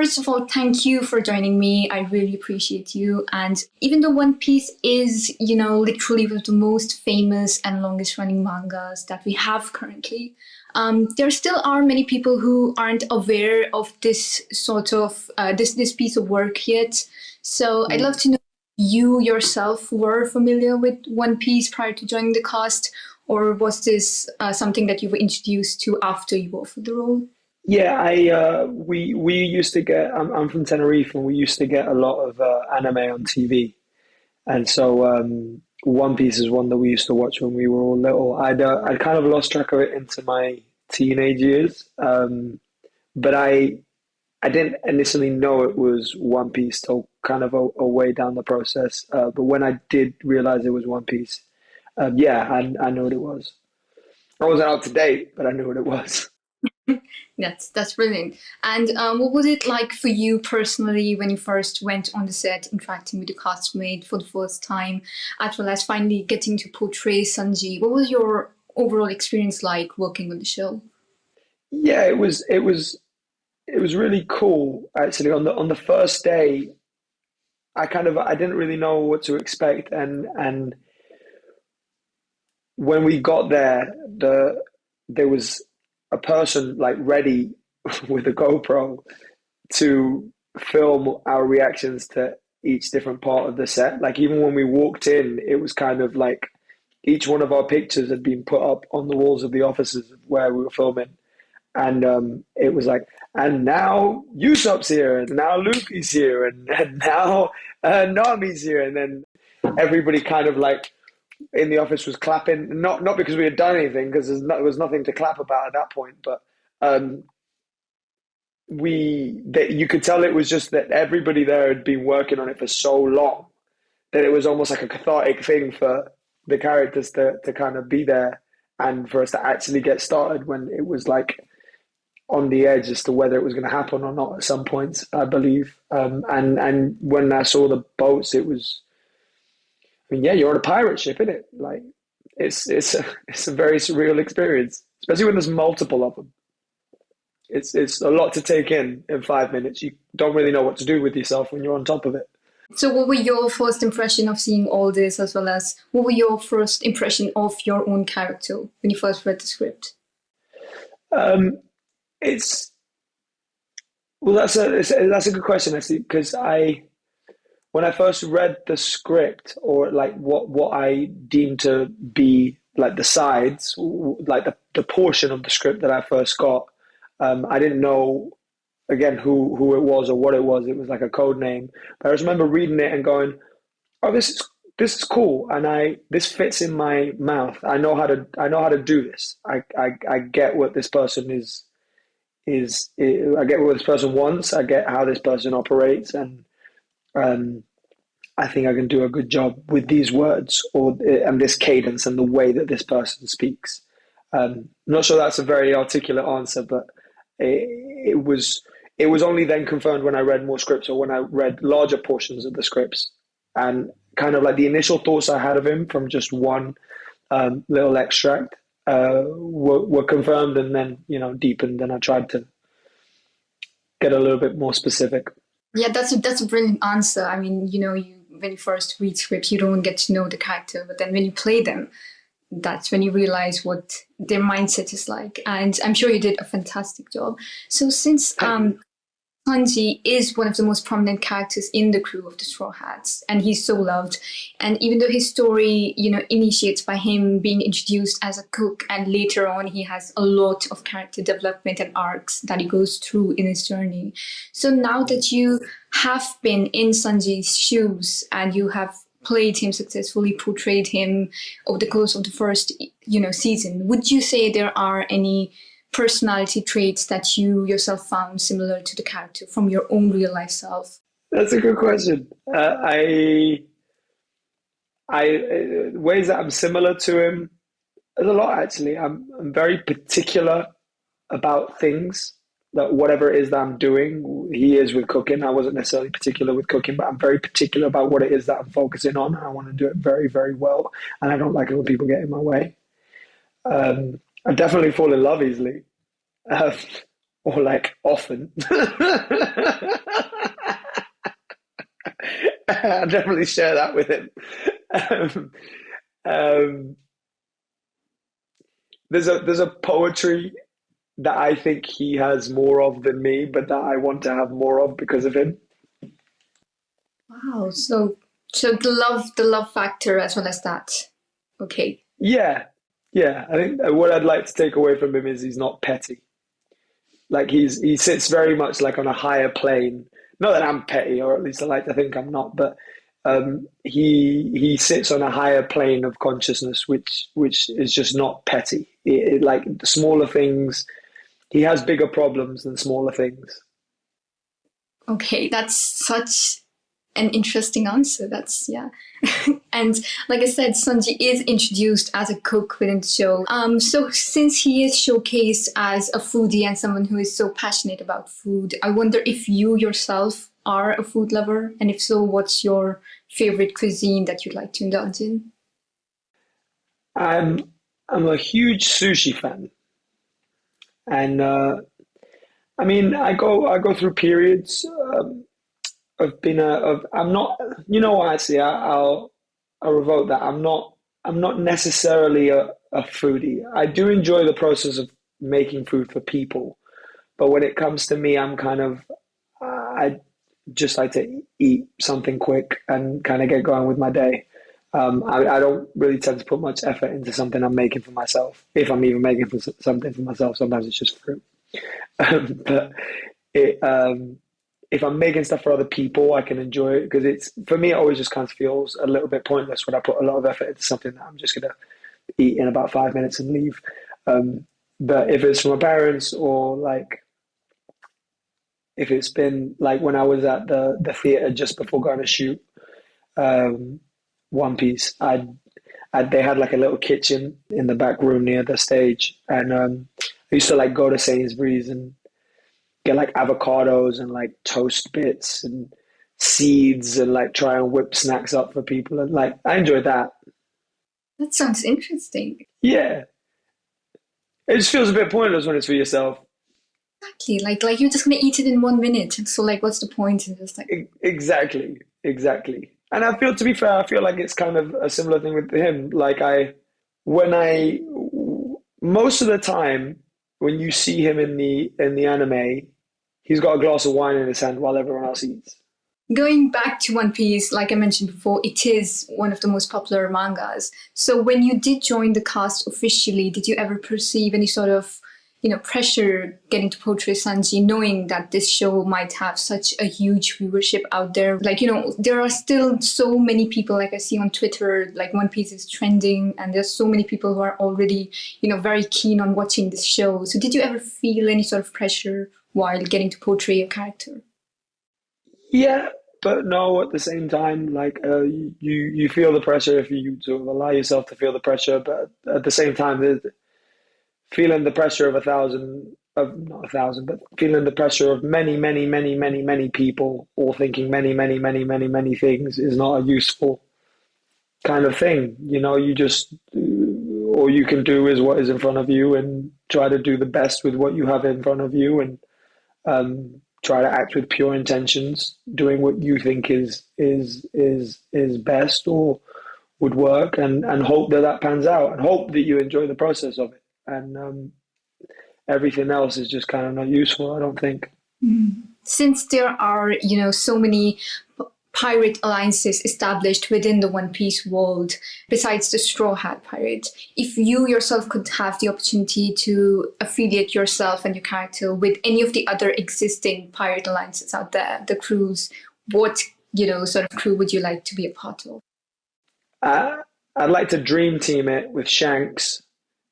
first of all, thank you for joining me. I really appreciate you. And even though One Piece is, literally one of the most famous and longest running mangas that we have currently, there still are many people who aren't aware of this sort of this piece of work yet. So I'd love to know if you yourself were familiar with One Piece prior to joining the cast, or was this something that you were introduced to after you were offered the role? Yeah, we used to get. I'm from Tenerife, and we used to get a lot of anime on TV, and so One Piece is one that we used to watch when we were all little. I'd kind of lost track of it into my teenage years, but I didn't initially know it was One Piece till kind of a way down the process. But when I did realize it was One Piece, yeah, I knew what it was. I wasn't up to date, but I knew what it was. That's brilliant. And what was it like for you personally when you first went on the set, interacting with the castmate for the first time, as well as finally getting to portray Sanji? What was your overall experience like working on the show? Yeah, it was really cool actually. On the first day, I didn't really know what to expect, and when we got there, there was a person like ready with a GoPro to film our reactions to each different part of the set. Like even when we walked in, it was kind of like each one of our pictures had been put up on the walls of the offices where we were filming, and it was like, and now Usopp's here, and now Luffy's here, and now Nami's here, and then everybody kind of like in the office was clapping, not because we had done anything, because there was nothing to clap about at that point, but um, you could tell it was just that everybody there had been working on it for so long that it was almost like a cathartic thing for the characters to kind of be there and for us to actually get started when it was like on the edge as to whether it was going to happen or not at some points, I believe. And when I saw the boats, it was, I mean, yeah, you're on a pirate ship, isn't it? Like it's a very surreal experience, especially when there's multiple of them. It's a lot to take in 5 minutes. You don't really know what to do with yourself when you're on top of it. So, what were your first impression of seeing all this, as well as what were your first impression of your own character when you first read the script? Um, it's well, that's a good question actually, because when I first read the script, or like what I deemed to be like the sides, like the portion of the script that I first got, I didn't know again who it was or what it was. It was like a code name. But I just remember reading it and going, "Oh, this is cool," and this fits in my mouth. I know how to do this. I get what this person I get what this person wants. I get how this person operates, and um, I think I can do a good job with these words and this cadence and the way that this person speaks. I'm not sure that's a very articulate answer, but it was it was only then confirmed when I read more scripts, or when I read larger portions of the scripts, and kind of like the initial thoughts I had of him from just one little extract were confirmed, and then deepened, and I tried to get a little bit more specific. Yeah, that's a brilliant answer. I mean, you when you first read scripts, you don't get to know the character, but then when you play them, that's when you realize what their mindset is like. And I'm sure you did a fantastic job. So since Sanji is one of the most prominent characters in the crew of the Straw Hats, and he's so loved. And even though his story, initiates by him being introduced as a cook, and later on he has a lot of character development and arcs that he goes through in his journey. So now that you have been in Sanji's shoes and you have played him successfully, portrayed him over the course of the first, season, would you say there are any personality traits that you yourself found similar to the character from your own real life self? That's a good question. Ways that I'm similar to him. There's a lot actually. I'm very particular about things, that whatever it is that I'm doing. He is with cooking. I wasn't necessarily particular with cooking, but I'm very particular about what it is that I'm focusing on. I want to do it very, very well, and I don't like it when people get in my way. I definitely fall in love easily. Um, or like often. I definitely share that with him. Um, um, there's a poetry that I think he has more of than me, but that I want to have more of because of him. Wow. So the love factor as well as that. Okay. Yeah, yeah. I think what I'd like to take away from him is he's not petty. Like he sits very much like on a higher plane. Not that I'm petty, or at least I like to think I'm not, but he sits on a higher plane of consciousness, which is just not petty. Like the smaller things, he has bigger problems than smaller things. Okay, that's such an interesting answer. That's yeah. And like I said, Sanji is introduced as a cook within the show. So since he is showcased as a foodie and someone who is so passionate about food, I wonder if you yourself are a food lover, and if so, what's your favorite cuisine that you'd like to indulge in? I'm I'm a huge sushi fan, and I mean I go through periods. Of being of I'm not, you know what, actually I'll revoke that. I'm not necessarily a foodie. I do enjoy the process of making food for people, but when it comes to me, I'm kind of I just like to eat something quick and kind of get going with my day. I don't really tend to put much effort into something I'm making for myself. If I'm even making something for myself, sometimes it's just fruit. But it if I'm making stuff for other people, I can enjoy it because it's for me. It always just kind of feels a little bit pointless when I put a lot of effort into something that I'm just gonna eat in about 5 minutes and leave. Um, but if it's for my parents or like if it's been like when I was at the theater just before going to shoot um, One Piece, they had like a little kitchen in the back room near the stage, and I used to like go to Sainsbury's and get like avocados and like toast bits and seeds and like try and whip snacks up for people, and like I enjoy that. That sounds interesting. Yeah, it just feels a bit pointless when it's for yourself. Exactly. Like you're just gonna eat it in 1 minute. So like, what's the point in just like Exactly, exactly. And I feel, to be fair, I feel like it's kind of a similar thing with him. Like when I, most of the time, when you see him in the anime, he's got a glass of wine in his hand while everyone else eats. going back to One Piece, like I mentioned before, it is one of the most popular mangas. So when you did join the cast officially, did you ever perceive any sort of, pressure getting to portray Sanji, knowing that this show might have such a huge viewership out there? Like, there are still so many people, like I see on Twitter, like One Piece is trending, and there's so many people who are already, very keen on watching this show. So did you ever feel any sort of pressure while getting to portray a character? Yeah, but no, at the same time, like you feel the pressure if you sort of allow yourself to feel the pressure, but at the same time, feeling the pressure of a thousand, of not a thousand, but feeling the pressure of many, many, many, many, many people, all thinking many, many, many, many, many things is not a useful kind of thing. You just all you can do is what is in front of you and try to do the best with what you have in front of you, and try to act with pure intentions, doing what you think is best or would work, and hope that that pans out, and hope that you enjoy the process of it. And everything else is just kind of not useful, I don't think. Since there are, so many pirate alliances established within the One Piece world, besides the Straw Hat Pirate, if you yourself could have the opportunity to affiliate yourself and your character with any of the other existing pirate alliances out there, the crews, what, sort of crew would you like to be a part of? Uh, I'd like to dream team it with Shanks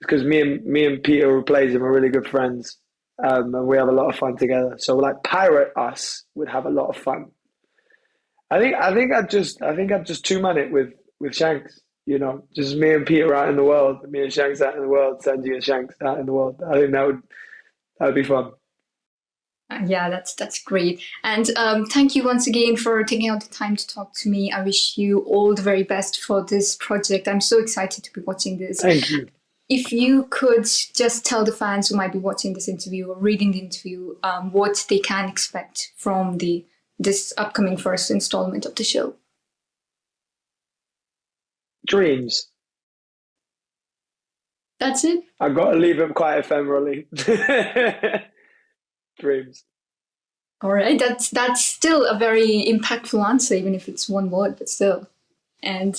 because me and Peter, who plays him, are really good friends, and we have a lot of fun together. So like pirate us would have a lot of fun. I think I'd just two-man it with Shanks. Just me and Peter out in the world, me and Shanks out in the world, Sanji and Shanks out in the world. I think that would be fun. Yeah, that's great. And thank you once again for taking out the time to talk to me. I wish you all the very best for this project. I'm so excited to be watching this. Thank you. if you could just tell the fans who might be watching this interview or reading the interview what they can expect from this upcoming first installment of the show. Dreams. That's it? I've got to leave them quite ephemerally. Dreams. All right, that's still a very impactful answer, even if it's one word, but still. And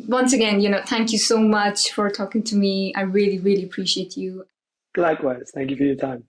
once again, thank you so much for talking to me. I really, really appreciate you. Likewise. Thank you for your time.